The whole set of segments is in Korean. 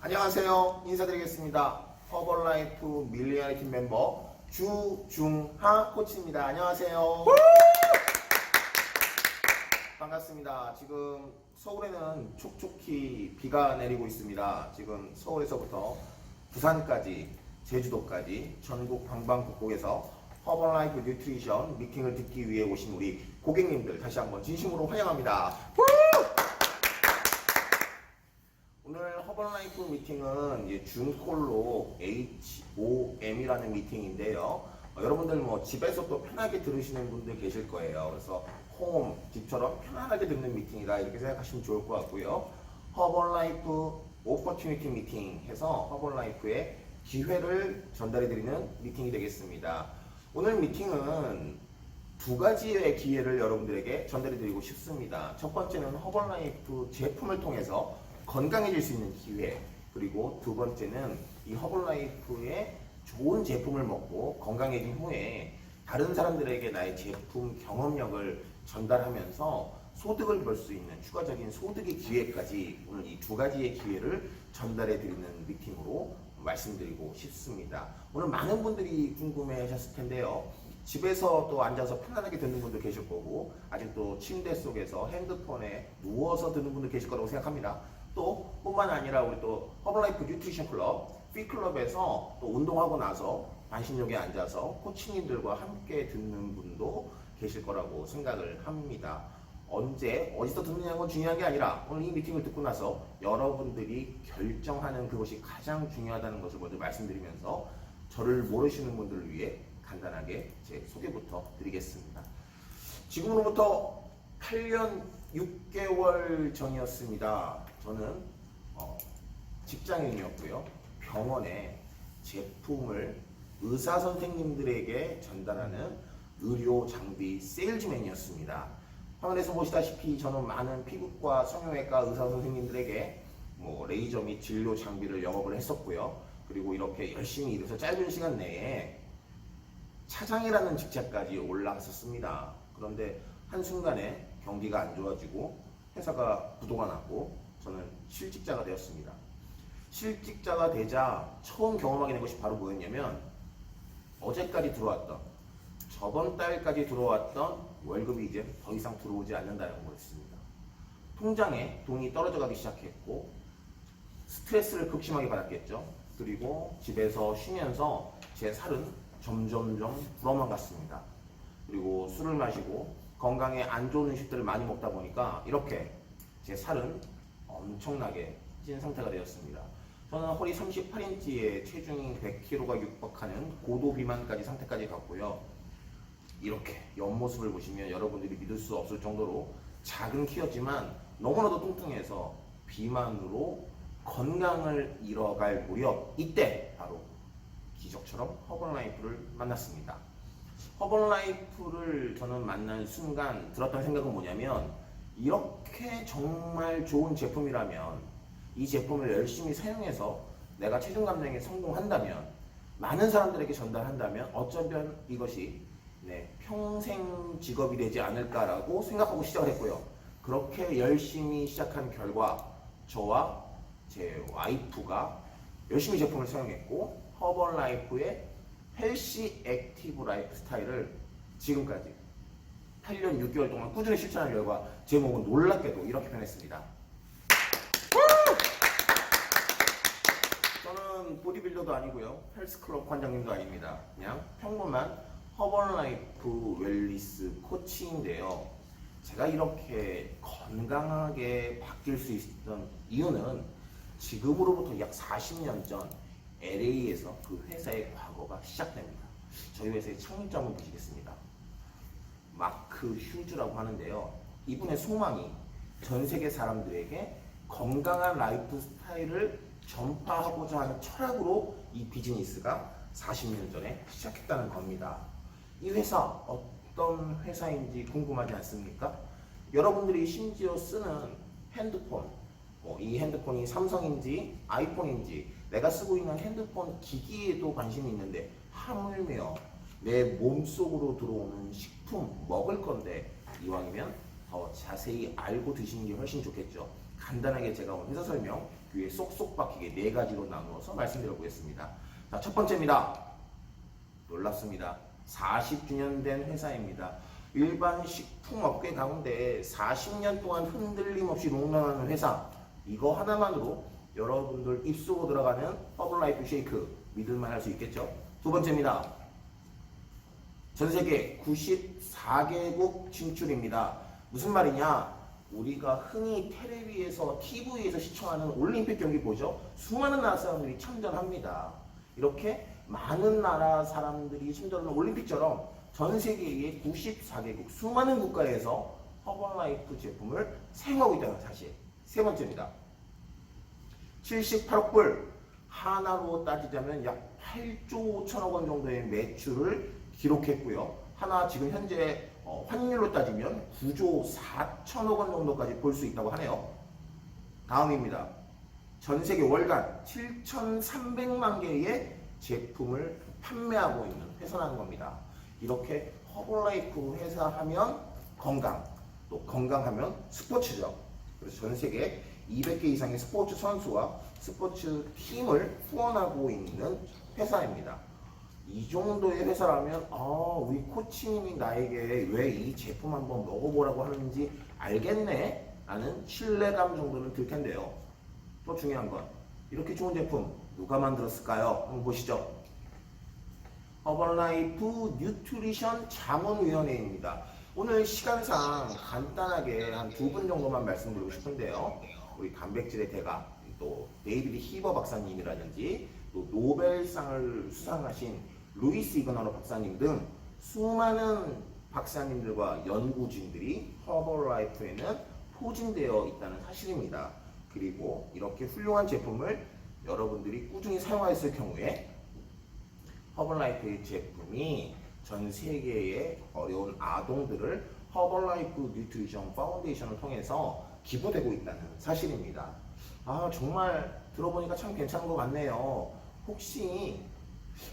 안녕하세요. 인사드리겠습니다. 허벌라이프 밀리언 팀 멤버 주중하 코치입니다. 안녕하세요. 반갑습니다. 지금 서울에는 촉촉히 비가 내리고 있습니다. 지금 서울에서부터 부산까지 제주도까지 전국 방방곡곡에서 허벌라이프 뉴트리션 미팅을 듣기 위해 오신 우리 고객님들 다시 한번 진심으로 환영합니다. 오늘 허벌라이프 미팅은 준콜로 HOM이라는 미팅인데요. 여러분들 뭐 집에서 또 편하게 들으시는 분들 계실 거예요. 그래서 홈, 집처럼 편안하게 듣는 미팅이다 이렇게 생각하시면 좋을 것 같고요. 허벌라이프 오퍼튜니티 미팅 해서 허벌라이프의 기회를 전달해 드리는 미팅이 되겠습니다. 오늘 미팅은 두 가지의 기회를 여러분들에게 전달해 드리고 싶습니다. 첫 번째는 허벌라이프 제품을 통해서 건강해질 수 있는 기회, 그리고 두 번째는 이 허벌라이프의 좋은 제품을 먹고 건강해진 후에 다른 사람들에게 나의 제품 경험력을 전달하면서 소득을 벌 수 있는 추가적인 소득의 기회까지 오늘 이 두 가지의 기회를 전달해 드리는 미팅으로 말씀드리고 싶습니다. 오늘 많은 분들이 궁금해 하셨을 텐데요. 집에서 또 앉아서 편안하게 듣는 분도 계실 거고, 아직 또 침대 속에서 핸드폰에 누워서 듣는 분도 계실 거라고 생각합니다. 또 뿐만 아니라 우리 또 허벌라이프 뉴트리션 클럽, 피클럽에서 또 운동하고 나서 반신욕에 앉아서 코치님들과 함께 듣는 분도 계실 거라고 생각을 합니다. 언제 어디서 듣느냐는 건 중요한 게 아니라 오늘 이 미팅을 듣고 나서 여러분들이 결정하는 그것이 가장 중요하다는 것을 먼저 말씀드리면서 저를 모르시는 분들을 위해 간단하게 제 소개부터 드리겠습니다. 지금으로부터 8년 6개월 전이었습니다. 저는 직장인이었고요. 병원에 제품을 의사 선생님들에게 전달하는 의료 장비 세일즈맨이었습니다. 화면에서 보시다시피 저는 많은 피부과 성형외과 의사 선생님들에게 레이저 및 진료 장비를 영업을 했었고요. 그리고 이렇게 열심히 일해서 짧은 시간 내에 차장이라는 직책까지 올라갔었습니다. 그런데 한순간에 경기가 안 좋아지고 회사가 부도가 났고 저는 실직자가 되었습니다. 실직자가 되자 처음 경험하게 된 것이 바로 뭐였냐면, 어제까지 들어왔던, 저번 달까지 들어왔던 월급이 이제 더 이상 들어오지 않는다는 거였습니다. 통장에 돈이 떨어져 가기 시작했고 스트레스를 극심하게 받았겠죠. 그리고 집에서 쉬면서 제 살은 점점점 불어만 갔습니다. 그리고 술을 마시고 건강에 안 좋은 음식들을 많이 먹다 보니까 이렇게 제 살은 엄청나게 찐 상태가 되었습니다. 저는 허리 38인치에 체중이 100kg가 육박하는 고도 비만까지 상태까지 갔고요. 이렇게 옆모습을 보시면 여러분들이 믿을 수 없을 정도로 작은 키였지만 너무나도 뚱뚱해서 비만으로 건강을 잃어갈 무렵, 이때 바로 기적처럼 허벌라이프를 만났습니다. 허벌라이프를 저는 만난 순간 들었던 생각은 뭐냐면, 이렇게 정말 좋은 제품이라면 이 제품을 열심히 사용해서 내가 체중 감량에 성공한다면, 많은 사람들에게 전달한다면 어쩌면 이것이 내 평생 직업이 되지 않을까라고 생각하고 시작을 했고요. 그렇게 열심히 시작한 결과 저와 제 와이프가 열심히 제품을 사용했고 허벌라이프의 헬시 액티브 라이프 스타일을 지금까지 8년 6개월 동안 꾸준히 실천한 결과 제 몸은 놀랍게도 이렇게 변했습니다. 저는 보디빌더도 아니고요, 헬스클럽 관장님도 아닙니다. 그냥 평범한 허벌라이프 웰니스 코치인데요. 제가 이렇게 건강하게 바뀔 수 있었던 이유는 지금으로부터 약 40년 전 LA에서 그 회사의 과거가 시작됩니다. 저희 회사의 창립자 한번 보시겠습니다. 마크 휴즈라고 하는데요. 이분의 소망이 전 세계 사람들에게 건강한 라이프 스타일을 전파하고자 하는 철학으로 이 비즈니스가 40년 전에 시작했다는 겁니다. 이 회사 어떤 회사인지 궁금하지 않습니까? 여러분들이 심지어 쓰는 핸드폰, 이 핸드폰이 삼성인지 아이폰인지 내가 쓰고 있는 핸드폰 기기에도 관심이 있는데 하물며 내 몸속으로 들어오는 식품, 먹을 건데 이왕이면 더 자세히 알고 드시는 게 훨씬 좋겠죠. 간단하게 제가 오늘 회사 설명 귀에 쏙쏙 박히게 4가지로 나누어서 말씀드려 보겠습니다. 자, 첫 번째입니다. 놀랍습니다. 40주년 된 회사입니다. 일반 식품업계 가운데 40년 동안 흔들림 없이 롱런하는 회사, 이거 하나만으로 여러분들 입속으로 들어가는 허블라이프 쉐이크 믿을만 할 수 있겠죠. 두 번째입니다. 전세계 94개국 진출입니다. 무슨 말이냐? 우리가 흔히 텔레비에서 TV에서 시청하는 올림픽 경기 보죠. 수많은 나라 사람들이 참전합니다. 이렇게 많은 나라 사람들이 참전하는 올림픽처럼 전 세계의 94개국 수많은 국가에서 허벌라이프 제품을 사용하고 있다는 사실. 세 번째입니다. 78억 불, 하나로 따지자면 약 8조 5천억 원 정도의 매출을 기록했고요. 하나 지금 현재 환율로 따지면 9조 4천억 원 정도까지 볼 수 있다고 하네요. 다음입니다. 전 세계 월간 7,300만 개의 제품을 판매하고 있는 회사라는 겁니다. 이렇게 허벌라이프 회사 하면 건강, 또 건강하면 스포츠죠. 그래서 전 세계 200개 이상의 스포츠 선수와 스포츠 팀을 후원하고 있는 회사입니다. 이 정도의 회사라면 우리 코치님이 나에게 왜 이 제품 한번 먹어보라고 하는지 알겠네 라는 신뢰감 정도는 들 텐데요. 또 중요한 건 이렇게 좋은 제품 누가 만들었을까요? 한번 보시죠. 허벌라이프 뉴트리션 자문위원회입니다. 오늘 시간상 간단하게 한 2분 정도만 말씀드리고 싶은데요. 우리 단백질의 대가 또 데이비드 히버 박사님이라든지 또 노벨상을 수상하신 루이스 이그나로 박사님 등 수많은 박사님들과 연구진들이 허벌라이프에는 포진되어 있다는 사실입니다. 그리고 이렇게 훌륭한 제품을 여러분들이 꾸준히 사용하였을 경우에 허벌라이프의 제품이 전 세계의 어려운 아동들을 허벌라이프 뉴트리션 파운데이션을 통해서 기부되고 있다는 사실입니다. 정말 들어보니까 참 괜찮은 것 같네요. 혹시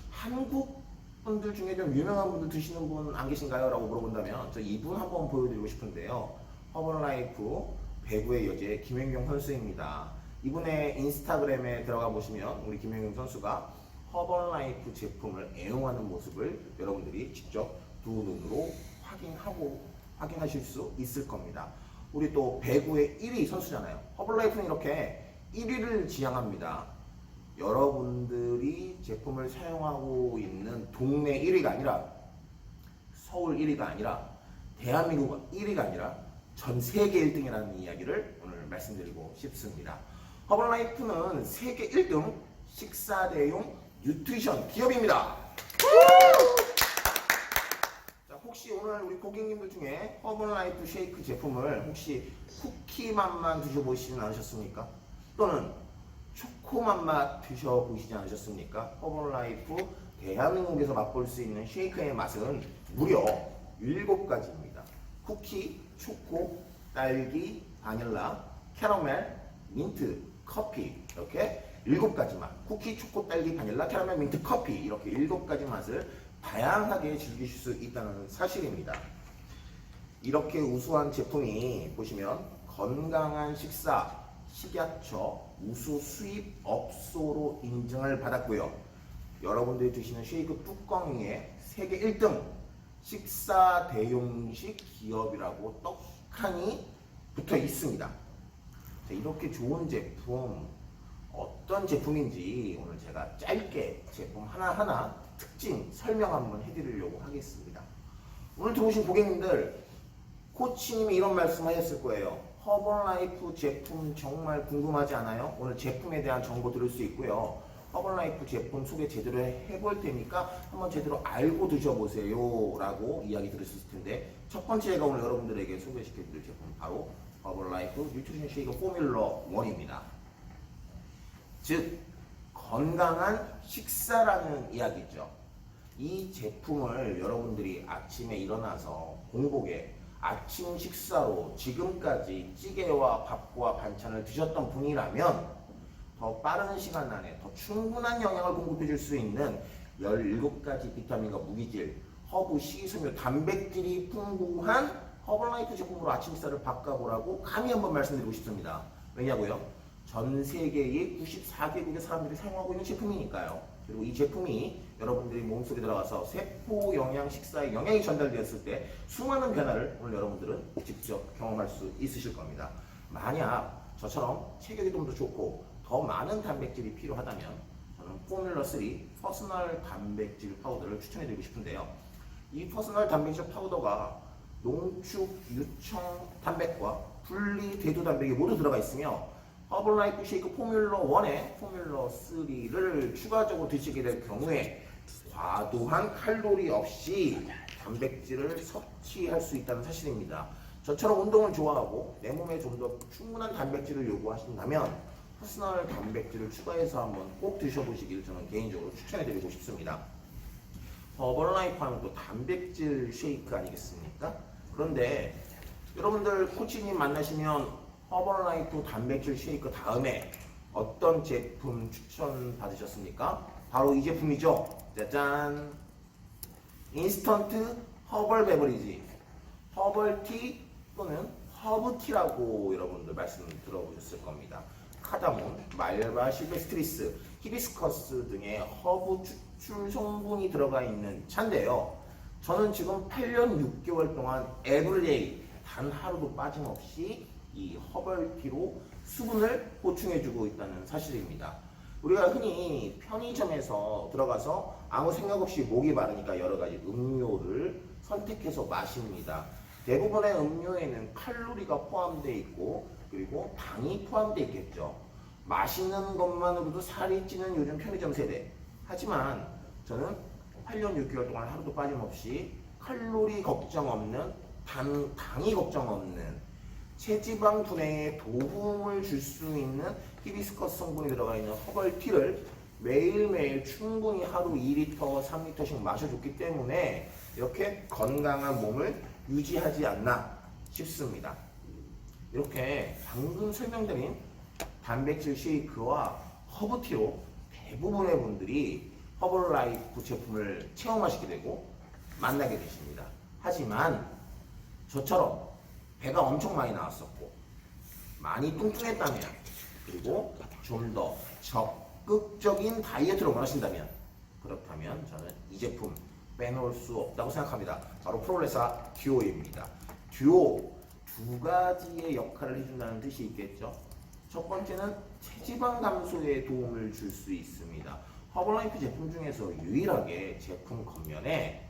한국 분들 중에 좀 유명한 분들 드시는 분 안 계신가요? 라고 물어본다면 저 이분 한번 보여드리고 싶은데요. 허벌라이프 배구의 여제 김연경 선수입니다. 이분의 인스타그램에 들어가 보시면 우리 김연경 선수가 허벌라이프 제품을 애용하는 모습을 여러분들이 직접 두 눈으로 확인하실 수 있을 겁니다. 우리 또 배구의 1위 선수잖아요. 허벌라이프는 이렇게 1위를 지향합니다. 여러분들이 제품을 사용하고 있는 동네 1위가 아니라 서울 1위가 아니라 대한민국 1위가 아니라 전 세계 1등이라는 이야기를 오늘 말씀드리고 싶습니다. 허벌라이프는 세계 1등 식사 대용 뉴트리션 기업입니다. 자, 혹시 오늘 우리 고객님들 중에 허벌라이프 쉐이크 제품을 혹시 쿠키 맛만 드셔보시진 않으셨습니까? 또는 초코맛 맛 드셔보시지 않으셨습니까? 허벌라이프 대한민국에서 맛볼 수 있는 쉐이크의 맛은 무려 7가지입니다. 쿠키, 초코, 딸기, 바닐라, 캐러멜, 민트, 커피 이렇게 7가지 맛. 쿠키, 초코, 딸기, 바닐라, 캐러멜, 민트, 커피 이렇게 7가지 맛을 다양하게 즐기실 수 있다는 사실입니다. 이렇게 우수한 제품이 보시면 건강한 식사, 식약처 우수 수입업소로 인증을 받았고요. 여러분들이 드시는 쉐이크 뚜껑 위에 세계 1등 식사 대용식 기업이라고 떡하니 붙어 있습니다. 자, 이렇게 좋은 제품 어떤 제품인지 오늘 제가 짧게 제품 하나하나 특징 설명 한번 해드리려고 하겠습니다. 오늘 들어오신 고객님들 코치님이 이런 말씀 하셨을 거예요. 허벌라이프 제품 정말 궁금하지 않아요? 오늘 제품에 대한 정보 들을 수 있고요. 허벌라이프 제품 소개 제대로 해볼 테니까 한번 제대로 알고 드셔보세요 라고 이야기 들으셨을 텐데 첫 번째 제가 오늘 여러분들에게 소개시켜드릴 제품 바로 허벌라이프 뉴트리션 쉐이크 포뮬러 1입니다. 즉 건강한 식사라는 이야기죠. 이 제품을 여러분들이 아침에 일어나서 공복에 아침 식사로 지금까지 찌개와 밥과 반찬을 드셨던 분이라면 더 빠른 시간 안에 더 충분한 영양을 공급해 줄 수 있는 17가지 비타민과 무기질, 허브, 식이섬유, 단백질이 풍부한 허벌라이프 제품으로 아침 식사를 바꿔보라고 감히 한번 말씀드리고 싶습니다. 왜냐고요? 전 세계의 94개국의 사람들이 사용하고 있는 제품이니까요. 그리고 이 제품이 여러분들이 몸속에 들어가서 세포 영양 식사에 영양이 전달되었을 때 수많은 변화를 오늘 여러분들은 직접 경험할 수 있으실 겁니다. 만약 저처럼 체격이 좀 더 좋고 더 많은 단백질이 필요하다면 저는 포뮬러 3 퍼스널 단백질 파우더를 추천해드리고 싶은데요. 이 퍼스널 단백질 파우더가 농축, 유청 단백과 분리 대두 단백이 모두 들어가 있으며 허블라이프 쉐이크 포뮬러 1에 포뮬러 3를 추가적으로 드시게 될 경우에 과도한 칼로리 없이 단백질을 섭취할 수 있다는 사실입니다. 저처럼 운동을 좋아하고 내 몸에 좀 더 충분한 단백질을 요구하신다면 퍼스널 단백질을 추가해서 한번 꼭 드셔보시길 저는 개인적으로 추천해드리고 싶습니다. 허벌라이프 하면 또 단백질 쉐이크 아니겠습니까? 그런데 여러분들 코치님 만나시면 허벌라이프 단백질 쉐이크 다음에 어떤 제품 추천 받으셨습니까? 바로 이 제품이죠. 짜잔! 인스턴트 허벌 베버리지, 허벌티 또는 허브티라고 여러분들 말씀 들어보셨을 겁니다. 카다몬, 말바, 실베스트리스, 히비스커스 등의 허브 추출 성분이 들어가 있는 차인데요. 저는 지금 8년 6개월 동안 에브리데이 단 하루도 빠짐없이 이 허벌티로 수분을 보충해주고 있다는 사실입니다. 우리가 흔히 편의점에서 들어가서 아무 생각 없이 목이 마르니까 여러 가지 음료를 선택해서 마십니다. 대부분의 음료에는 칼로리가 포함되어 있고 그리고 당이 포함되어 있겠죠. 맛있는 것만으로도 살이 찌는 요즘 편의점 세대. 하지만 저는 8년 6개월 동안 하루도 빠짐없이 칼로리 걱정 없는 당이 걱정 없는 체지방 분해에 도움을 줄 수 있는 히비스커스 성분이 들어가 있는 허벌티를 매일매일 충분히 하루 2리터, 3리터씩 마셔줬기 때문에 이렇게 건강한 몸을 유지하지 않나 싶습니다. 이렇게 방금 설명드린 단백질 쉐이크와 허브티로 대부분의 분들이 허벌라이프 제품을 체험하시게 되고 만나게 되십니다. 하지만 저처럼 배가 엄청 많이 나왔었고 많이 뚱뚱했다면 그리고 좀 더 적극적인 다이어트를 원하신다면 그렇다면 저는 이 제품 빼놓을 수 없다고 생각합니다. 바로 프로레사 듀오입니다. 듀오 두 가지의 역할을 해준다는 뜻이 있겠죠. 첫 번째는 체지방 감소에 도움을 줄 수 있습니다. 허벌라이프 제품 중에서 유일하게 제품 겉면에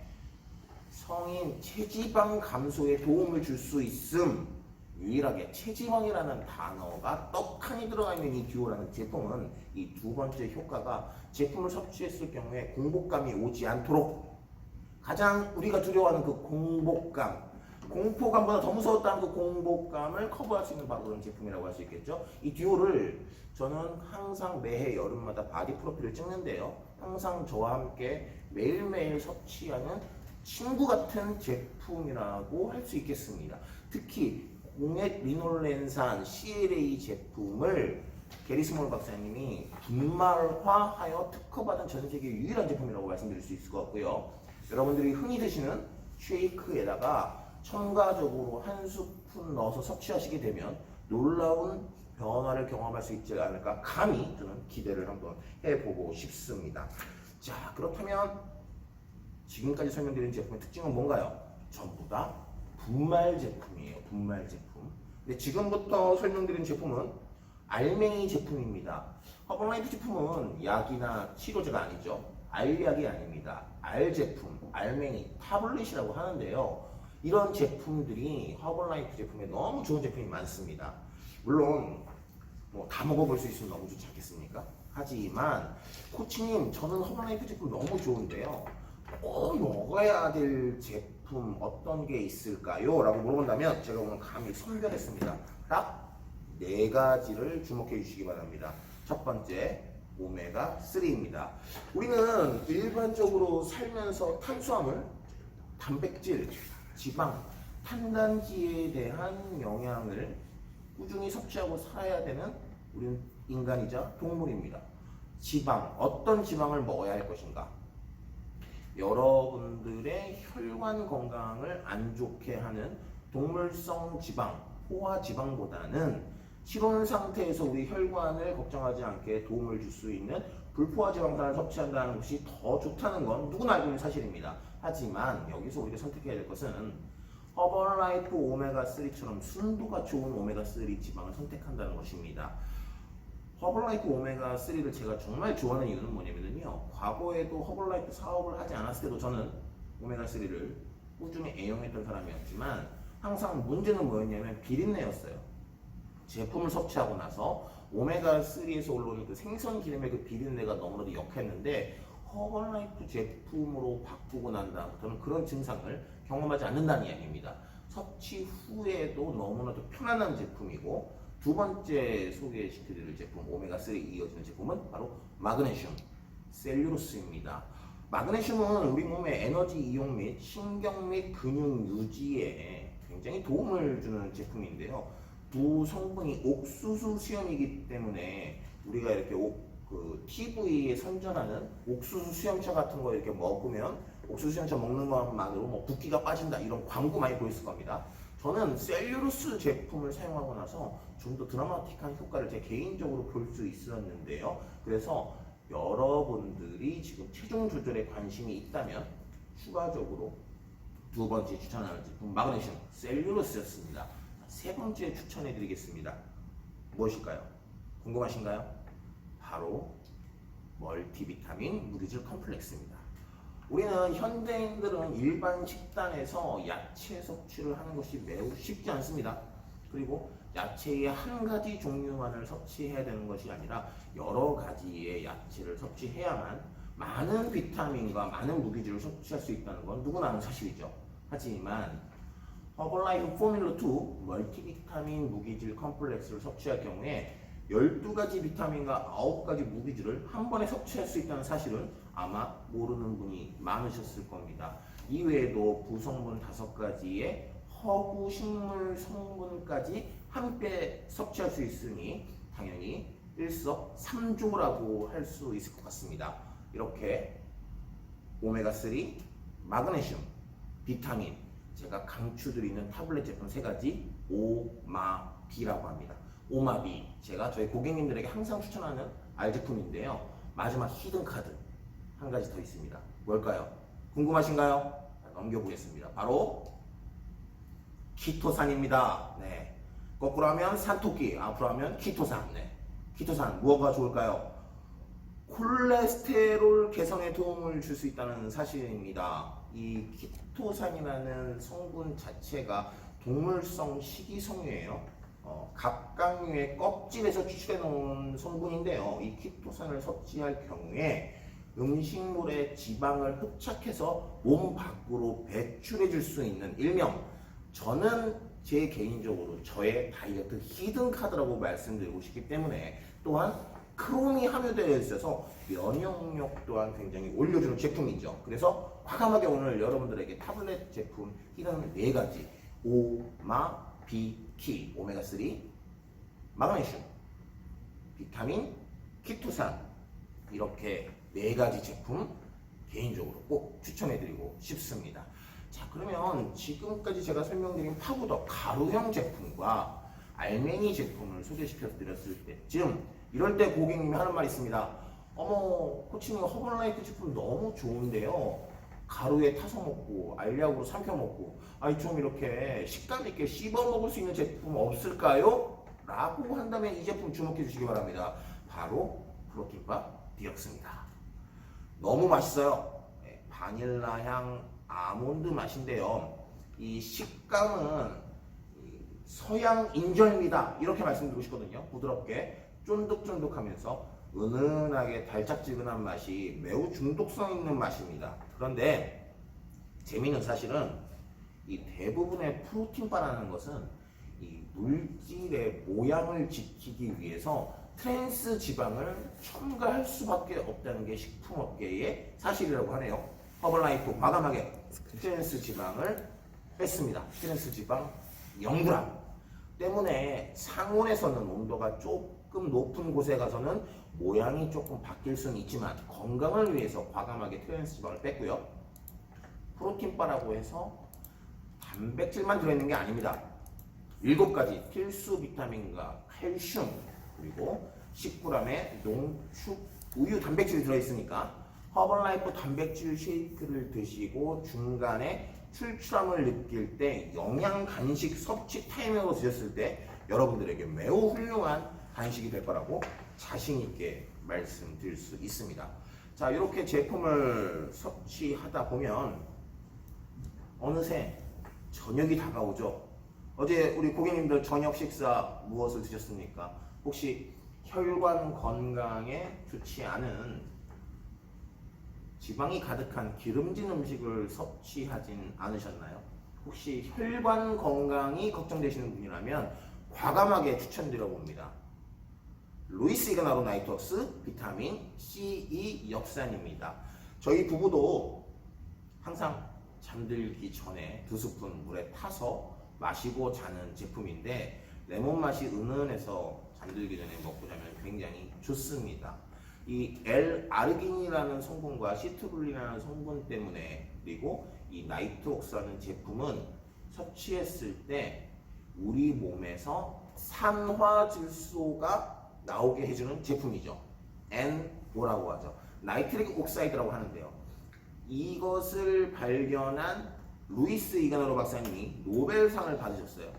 성인 체지방 감소에 도움을 줄 수 있음, 유일하게 체지방이라는 단어가 떡하니 들어가 있는 이 듀오라는 제품은 이 두 번째 효과가 제품을 섭취했을 경우에 공복감이 오지 않도록 가장 우리가 두려워하는 그 공복감, 공포감보다 더 무서웠다는 그 공복감을 커버할 수 있는 바로 그런 제품이라고 할 수 있겠죠. 이 듀오를 저는 항상 매해 여름마다 바디 프로필을 찍는데요. 항상 저와 함께 매일매일 섭취하는 친구 같은 제품이라고 할 수 있겠습니다. 특히 공액 리놀렌산 CLA 제품을 게리스몰 박사님이 분말화하여 특허받은 전 세계 유일한 제품이라고 말씀드릴 수 있을 것 같고요. 여러분들이 흔히 드시는 쉐이크에다가 첨가적으로 한 스푼 넣어서 섭취하시게 되면 놀라운 변화를 경험할 수 있지 않을까 감히 저는 기대를 한번 해보고 싶습니다. 자, 그렇다면 지금까지 설명드린 제품의 특징은 뭔가요? 전부 다 분말 제품이에요. 분말 제품. 근데 지금부터 설명드린 제품은 알맹이 제품입니다. 허벌라이프 제품은 약이나 치료제가 아니죠. 알약이 아닙니다. 알 제품, 알맹이, 타블렛이라고 하는데요. 이런 제품들이 허벌라이프 제품에 너무 좋은 제품이 많습니다. 물론 뭐 다 먹어볼 수 있으면 너무 좋지 않겠습니까? 하지만 코치님 저는 허벌라이프 제품 너무 좋은데요. 꼭 먹어야 될 제품 어떤 게 있을까요? 라고 물어본다면 제가 오늘 감히 선별했습니다. 딱 4가지를 주목해 주시기 바랍니다. 첫 번째, 오메가3입니다. 우리는 일반적으로 살면서 탄수화물, 단백질, 지방, 탄단지에 대한 영양을 꾸준히 섭취하고 살아야 되는 우리는 인간이자 동물입니다. 지방, 어떤 지방을 먹어야 할 것인가? 여러분들의 혈관 건강을 안 좋게 하는 동물성 지방, 포화 지방보다는 실온 상태에서 우리 혈관을 걱정하지 않게 도움을 줄 수 있는 불포화 지방산을 섭취한다는 것이 더 좋다는 건 누구나 알고 있는 사실입니다. 하지만 여기서 우리가 선택해야 될 것은 허벌라이프 오메가3처럼 순도가 좋은 오메가3 지방을 선택한다는 것입니다. 허벌라이프 오메가3를 제가 정말 좋아하는 이유는 뭐냐면요, 과거에도 허벌라이프 사업을 하지 않았을 때도 저는 오메가3를 꾸준히 애용했던 사람이었지만 항상 문제는 뭐였냐면 비린내였어요. 제품을 섭취하고 나서 오메가3에서 올라오는 그 생선 기름의 그 비린내가 너무나도 역했는데 허벌라이프 제품으로 바꾸고 난 다음부터는 그런 증상을 경험하지 않는다는 이야기입니다. 섭취 후에도 너무나도 편안한 제품이고, 두 번째 소개시켜드릴 제품, 오메가3 이어지는 제품은 바로 마그네슘, 셀룰로스입니다. 마그네슘은 우리 몸의 에너지 이용 및 신경 및 근육 유지에 굉장히 도움을 주는 제품인데요. 두 성분이 옥수수 수염이기 때문에 우리가 이렇게 TV에 선전하는 옥수수 수염차 같은 거 이렇게 먹으면 옥수수 수염차 먹는 것만으로 뭐 붓기가 빠진다 이런 광고 많이 보였을 겁니다. 저는 셀룰로스 제품을 사용하고 나서 좀 더 드라마틱한 효과를 제 개인적으로 볼 수 있었는데요. 그래서 여러분들이 지금 체중 조절에 관심이 있다면 추가적으로 두 번째 추천하는 제품 마그네슘 셀룰로스였습니다. 세 번째 추천해 드리겠습니다. 무엇일까요? 궁금하신가요? 바로 멀티비타민 무기질 컴플렉스입니다. 우리는 현대인들은 일반 식단에서 야채 섭취를 하는 것이 매우 쉽지 않습니다. 그리고 야채의 한 가지 종류만을 섭취해야 되는 것이 아니라 여러 가지의 야채를 섭취해야만 많은 비타민과 많은 무기질을 섭취할 수 있다는 건 누구나 아는 사실이죠. 하지만 허벌라이프 포뮬러2 멀티비타민 무기질 컴플렉스를 섭취할 경우에 12가지 비타민과 9가지 무기질을 한 번에 섭취할 수 있다는 사실은 아마 모르는 분이 많으셨을 겁니다. 이외에도 부성분 5가지의 허브 식물 성분까지 함께 섭취할 수 있으니 당연히 일석삼조라고 할 수 있을 것 같습니다. 이렇게 오메가3, 마그네슘, 비타민, 제가 강추드리는 타블렛 제품 3가지 오마비라고 합니다. 오마비, 제가 저희 고객님들에게 항상 추천하는 알제품인데요. 마지막 히든 카드 한 가지 더 있습니다. 뭘까요? 궁금하신가요? 넘겨보겠습니다. 바로 키토산입니다. 네. 거꾸로 하면 산토끼, 앞으로 하면 키토산. 네. 키토산, 무엇가 좋을까요? 콜레스테롤 개선에 도움을 줄 수 있다는 사실입니다. 이 키토산이라는 성분 자체가 동물성 식이섬유예요. 갑각류의 껍질에서 추출해 놓은 성분인데요. 이 키토산을 섭취할 경우에 음식물의 지방을 흡착해서 몸 밖으로 배출해 줄 수 있는 일명, 저는 제 개인적으로 저의 다이어트 히든 카드라고 말씀드리고 싶기 때문에, 또한 크롬이 함유되어 있어서 면역력 또한 굉장히 올려주는 제품이죠. 그래서 과감하게 오늘 여러분들에게 타블렛 제품 히든 4가지 오마비키, 오메가3, 마그네슘, 비타민, 키토산, 이렇게 4가지 제품 개인적으로 꼭 추천해드리고 싶습니다. 자, 그러면 지금까지 제가 설명드린 파우더 가루형 제품과 알맹이 제품을 소개시켜 드렸을 때쯤, 이럴 때 고객님이 하는 말이 있습니다. 어머, 코치님 허벌라이프 제품 너무 좋은데요, 가루에 타서 먹고 알약으로 삼켜 먹고 아니 좀 이렇게 식감 있게 씹어 먹을 수 있는 제품 없을까요? 라고 한다면 이 제품 주목해 주시기 바랍니다. 바로 프로틴바 디럭스입니다. 너무 맛있어요. 바닐라 향 아몬드 맛인데요. 이 식감은 서양 인절미다 이렇게 말씀드리고 싶거든요. 부드럽게 쫀득쫀득하면서 은은하게 달짝지근한 맛이 매우 중독성 있는 맛입니다. 그런데 재미있는 사실은 이 대부분의 프로틴바라는 것은 이 물질의 모양을 지키기 위해서 트랜스 지방을 첨가할 수밖에 없다는 게 식품업계의 사실이라고 하네요. 허벌라이프 과감하게 트랜스 지방을 뺐습니다. 트랜스 지방 0g 때문에 상온에서는 온도가 조금 높은 곳에 가서는 모양이 조금 바뀔 수는 있지만 건강을 위해서 과감하게 트랜스 지방을 뺐고요. 프로틴바라고 해서 단백질만 들어있는 게 아닙니다. 7가지 필수 비타민과 칼슘 그리고 10g의 농축 우유 단백질이 들어있으니까 허벌라이프 단백질 쉐이크를 드시고 중간에 출출함을 느낄 때 영양 간식 섭취 타이밍으로 드셨을 때 여러분들에게 매우 훌륭한 간식이 될 거라고 자신 있게 말씀드릴 수 있습니다. 자, 이렇게 제품을 섭취하다 보면 어느새 저녁이 다가오죠. 어제 우리 고객님들 저녁 식사 무엇을 드셨습니까? 혹시 혈관 건강에 좋지 않은 지방이 가득한 기름진 음식을 섭취하진 않으셨나요? 혹시 혈관 건강이 걱정되시는 분이라면 과감하게 추천드려 봅니다. 루이스 이그나로 나이트웍스 비타민 C2 엽산입니다. 저희 부부도 항상 잠들기 전에 2스푼 물에 타서 마시고 자는 제품인데 레몬 맛이 은은해서 잠들기 전에 먹고 자면 굉장히 좋습니다. 이 L-아르기닌이라는 성분과 시트룰린이라는 성분 때문에 그리고 이 나이트웍스라는 제품은 섭취했을 때 우리 몸에서 산화질소가 나오게 해주는 제품이죠. N5라고 하죠. 나이트릭 옥사이드라고 하는데요. 이것을 발견한 루이스 이그나로 박사님이 노벨상을 받으셨어요.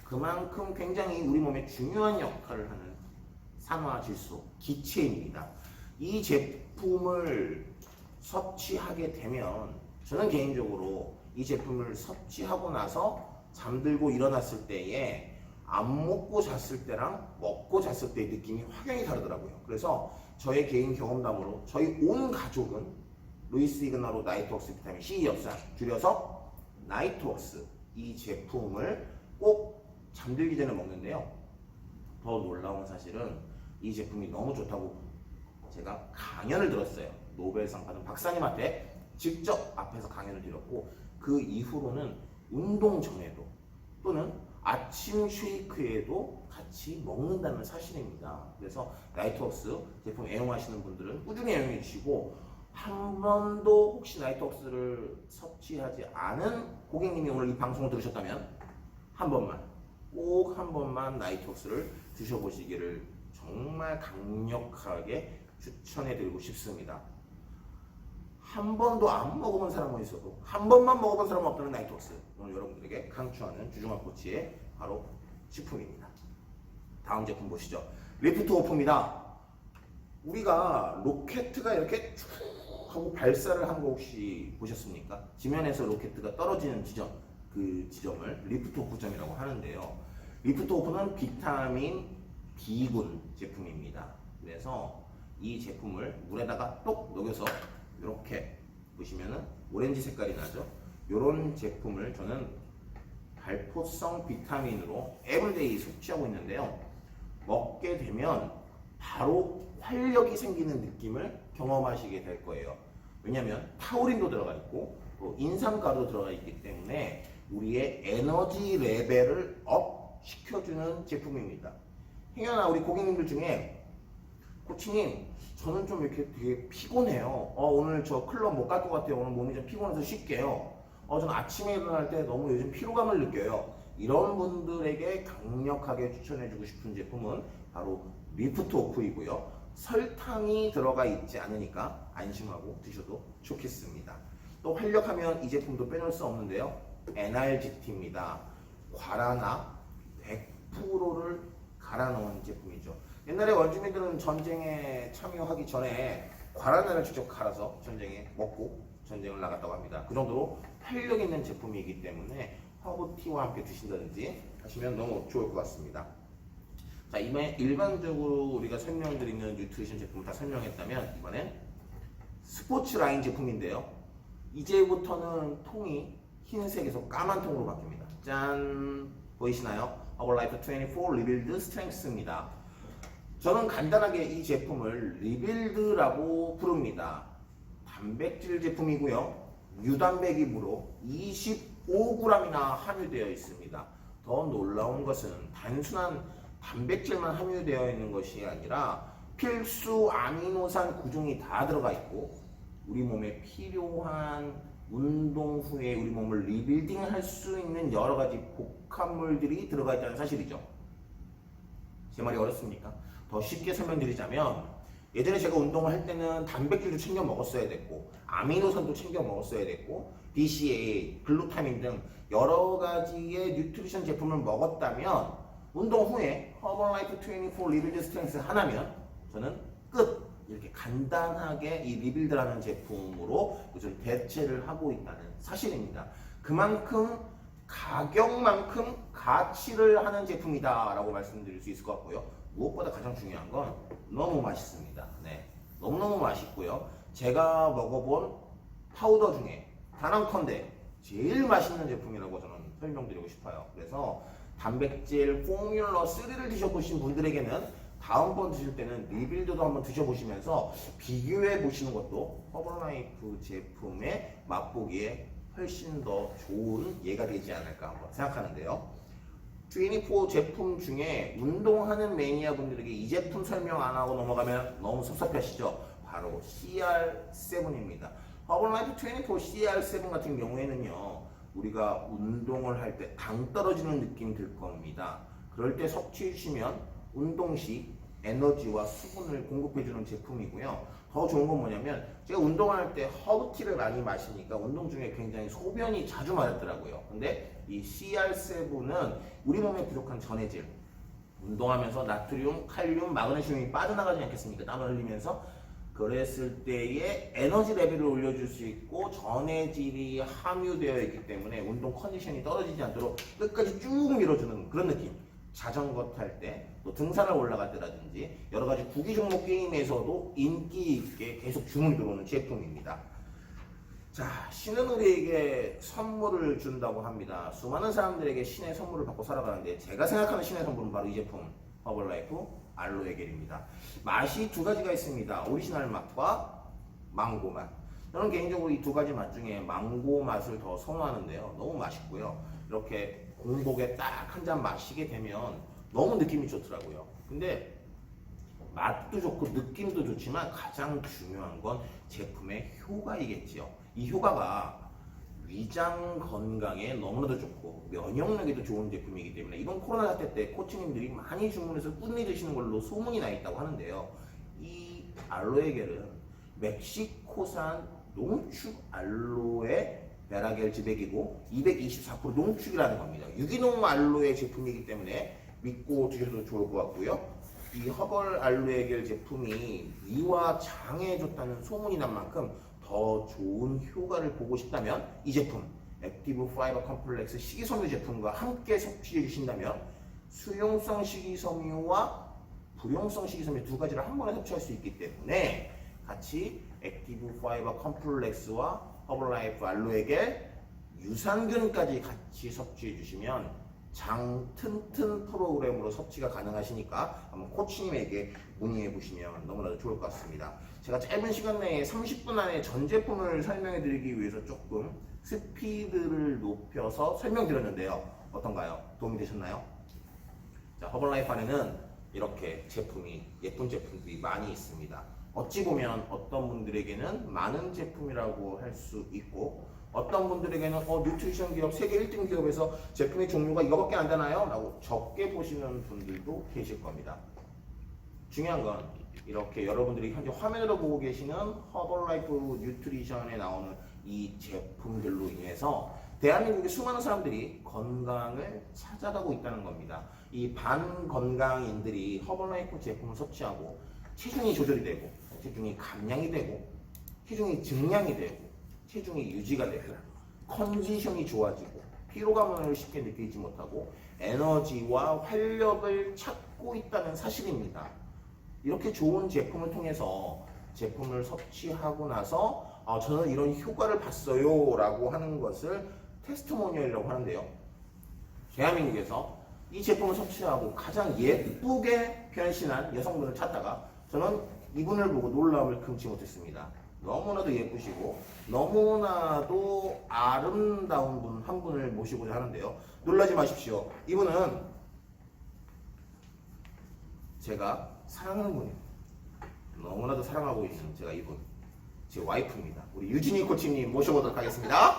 그만큼 굉장히 우리 몸에 중요한 역할을 하는 산화질소, 기체입니다. 이 제품을 섭취하게 되면 저는 개인적으로 이 제품을 섭취하고 나서 잠들고 일어났을 때에 안 먹고 잤을 때랑 먹고 잤을 때의 느낌이 확연히 다르더라고요. 그래서 저의 개인 경험담으로 저희 온 가족은 루이스 이그나로 나이트웍스 비타민 C 엽산 줄여서 나이트웍스 이 제품을 꼭 잠들기 전에 먹는데요. 더 놀라운 사실은 이 제품이 너무 좋다고 제가 강연을 들었어요. 노벨상 받은 박사님한테 직접 앞에서 강연을 드렸고 그 이후로는 운동 전에도 또는 아침 쉐이크에도 같이 먹는다는 사실입니다. 그래서 나이트웍스 제품 애용하시는 분들은 꾸준히 애용해 주시고 한 번도 혹시 나이트웍스를 섭취하지 않은 고객님이 오늘 이 방송을 들으셨다면 한 번만 꼭 한 번만 나이트웍스를 드셔보시기를 정말 강력하게 추천해 드리고 싶습니다. 한 번도 안 먹어본 사람은 있어도 한 번만 먹어본 사람은 없다는 나이트웍스 오늘 여러분들에게 강추하는 주중학 코치의 바로 식품입니다. 다음 제품 보시죠. 리프트 오프입니다. 우리가 로켓가 이렇게 쭉 하고 발사를 한 거 혹시 보셨습니까? 지면에서 로켓가 떨어지는 지점, 그 지점을 리프트 오프점이라고 하는데요. 리프트 오프는 비타민 B군 제품입니다. 그래서 이 제품을 물에다가 똑 녹여서 이렇게 보시면은 오렌지 색깔이 나죠. 이런 제품을 저는 발포성 비타민으로 에브리데이 섭취하고 있는데요. 먹게 되면 바로 활력이 생기는 느낌을 경험하시게 될 거예요. 왜냐하면 타우린도 들어가 있고 또 인삼가루 들어가 있기 때문에 우리의 에너지 레벨을 업 시켜주는 제품입니다. 행여나 우리 고객님들 중에 코치님 저는 좀 이렇게 되게 피곤해요. 오늘 저 클럽 못 갈 것 같아요. 오늘 몸이 좀 피곤해서 쉴게요. 저는 아침에 일어날 때 너무 요즘 피로감을 느껴요. 이런 분들에게 강력하게 추천해주고 싶은 제품은 바로 리프트 오프이고요. 설탕이 들어가 있지 않으니까 안심하고 드셔도 좋겠습니다. 또 활력하면 이 제품도 빼놓을 수 없는데요. NRGT입니다. 과라나 100%를 갈아 넣은 제품이죠. 옛날에 원주민들은 전쟁에 참여하기 전에 과라나를 직접 갈아서 전쟁에 먹고 전쟁을 나갔다고 합니다. 그 정도로 활력 있는 제품이기 때문에 허브티와 함께 드신다든지 하시면 너무 좋을 것 같습니다. 자, 이번에 일반적으로 우리가 설명드리는 뉴트리션 제품을 다 설명했다면 이번엔 스포츠 라인 제품인데요. 이제부터는 통이 흰색에서 까만 통으로 바뀝니다. 짠! 보이시나요? 허벌라이프 24 리빌드 스트렝스입니다. 저는 간단하게 이 제품을 리빌드라고 부릅니다. 단백질 제품이고요. 유단백이므로 25g이나 함유되어 있습니다. 더 놀라운 것은 단순한 단백질만 함유되어 있는 것이 아니라 필수 아미노산 구종이 다 들어가 있고 우리 몸에 필요한 운동 후에 우리 몸을 리빌딩 할 수 있는 여러 가지 복합물들이 들어가 있다는 사실이죠. 제 말이 어렵습니까? 더 쉽게 설명드리자면 예전에 제가 운동을 할 때는 단백질도 챙겨 먹었어야 됐고 아미노산도 챙겨 먹었어야 됐고 BCAA, 글루타민 등 여러 가지의 뉴트리션 제품을 먹었다면 운동 후에 허벌라이프 24 리빌드 스트렝스 하나면 저는 끝! 이렇게 간단하게 이 리빌드라는 제품으로 요즘 대체를 하고 있다는 사실입니다. 그만큼 가격만큼 가치를 하는 제품이다 라고 말씀드릴 수 있을 것 같고요. 무엇보다 가장 중요한 건 너무 맛있습니다. 네, 너무너무 맛있고요. 제가 먹어본 파우더 중에 단언컨대 제일 맛있는 제품이라고 저는 설명드리고 싶어요. 그래서 단백질 포뮬러 3를 드셔보신 분들에게는 다음번 드실 때는 리빌드도 한번 드셔보시면서 비교해 보시는 것도 허벌라이프 제품의 맛보기에 훨씬 더 좋은 예가 되지 않을까 한번 생각하는데요. 24 제품 중에 운동하는 매니아 분들에게 이 제품 설명 안 하고 넘어가면 너무 섭섭하시죠? 바로 CR7입니다. 허벌라이프 24 CR7 같은 경우에는요, 우리가 운동을 할 때 당 떨어지는 느낌 들 겁니다. 그럴 때 섭취해 주시면 운동 시 에너지와 수분을 공급해주는 제품이고요. 더 좋은 건 뭐냐면 제가 운동할 때 허브티를 많이 마시니까 운동 중에 굉장히 소변이 자주 마렵더라고요. 근데 이 CR7은 우리 몸에 부족한 전해질, 운동하면서 나트륨, 칼륨, 마그네슘이 빠져나가지 않겠습니까? 땀을 흘리면서 그랬을 때의 에너지 레벨을 올려줄 수 있고 전해질이 함유되어 있기 때문에 운동 컨디션이 떨어지지 않도록 끝까지 쭉 밀어주는 그런 느낌. 자전거 탈 때, 또 등산을 올라갈 때라든지 여러 가지 구기 종목 게임에서도 인기 있게 계속 주문이 들어오는 제품입니다. 자, 신은 우리에게 선물을 준다고 합니다. 수많은 사람들에게 신의 선물을 받고 살아가는데 제가 생각하는 신의 선물은 바로 이 제품 허벌라이프 알로에 겔입니다. 맛이 두 가지가 있습니다. 오리지널 맛과 망고 맛. 저는 개인적으로 이 두 가지 맛 중에 망고 맛을 더 선호하는데요. 너무 맛있고요. 이렇게 공복에 딱 한 잔 마시게 되면 너무 느낌이 좋더라고요. 근데 맛도 좋고 느낌도 좋지만 가장 중요한 건 제품의 효과이겠지요. 이 효과가 위장 건강에 너무나도 좋고 면역력에도 좋은 제품이기 때문에 이번 코로나 사태 때 코치님들이 많이 주문해서 꾸준히 드시는 걸로 소문이 나 있다고 하는데요. 이 알로에 겔은 멕시코산 농축 알로에 베라겔 지백이고 224% 농축이라는 겁니다. 유기농 알로에 제품이기 때문에 믿고 드셔도 좋을 것 같고요. 이 허벌 알로에 겔 제품이 위와 장에 좋다는 소문이 난 만큼 더 좋은 효과를 보고 싶다면 이 제품 액티브 파이버 컴플렉스 식이섬유 제품과 함께 섭취해 주신다면 수용성 식이섬유와 불용성 식이섬유 두 가지를 한 번에 섭취할 수 있기 때문에 같이 액티브 파이버 컴플렉스와 허벌라이프 알로에 겔 유산균까지 같이 섭취해 주시면 장 튼튼 프로그램으로 섭취가 가능하시니까 한번 코치님에게 문의해 보시면 너무나도 좋을 것 같습니다. 제가 짧은 시간 내에 30분 안에 전 제품을 설명해 드리기 위해서 조금 스피드를 높여서 설명드렸는데요. 어떤가요? 도움이 되셨나요? 자, 허벌라이프 안에는 이렇게 제품이 예쁜 제품들이 많이 있습니다. 어찌 보면 어떤 분들에게는 많은 제품이라고 할 수 있고 어떤 분들에게는 뉴트리션 기업 세계 1등 기업에서 제품의 종류가 이거밖에 안 되나요? 라고 적게 보시는 분들도 계실 겁니다. 중요한 건 이렇게 여러분들이 현재 화면으로 보고 계시는 허벌라이프 뉴트리션에 나오는 이 제품들로 인해서 대한민국의 수많은 사람들이 건강을 찾아가고 있다는 겁니다. 이 반건강인들이 허벌라이프 제품을 섭취하고 체중이 조절이 되고 체중이 감량이 되고 체중이 증량이 되고 체중이 유지가 되고 컨디션이 좋아지고 피로감을 쉽게 느끼지 못하고 에너지와 활력을 찾고 있다는 사실입니다. 이렇게 좋은 제품을 통해서 제품을 섭취하고 나서 저는 이런 효과를 봤어요 라고 하는 것을 테스트모니얼이라고 하는데요. 대한민국에서 이 제품을 섭취하고 가장 예쁘게 변신한 여성분을 찾다가 저는 이분을 보고 놀라움을 금치 못했습니다. 너무나도 예쁘시고 너무나도 아름다운 분 한 분을 모시고자 하는데요. 놀라지 마십시오. 이분은 제가 사랑하는 분이에요. 너무나도 사랑하고 있는 제가 이분. 제 와이프입니다. 우리 유진이 코치님 모셔보도록 하겠습니다.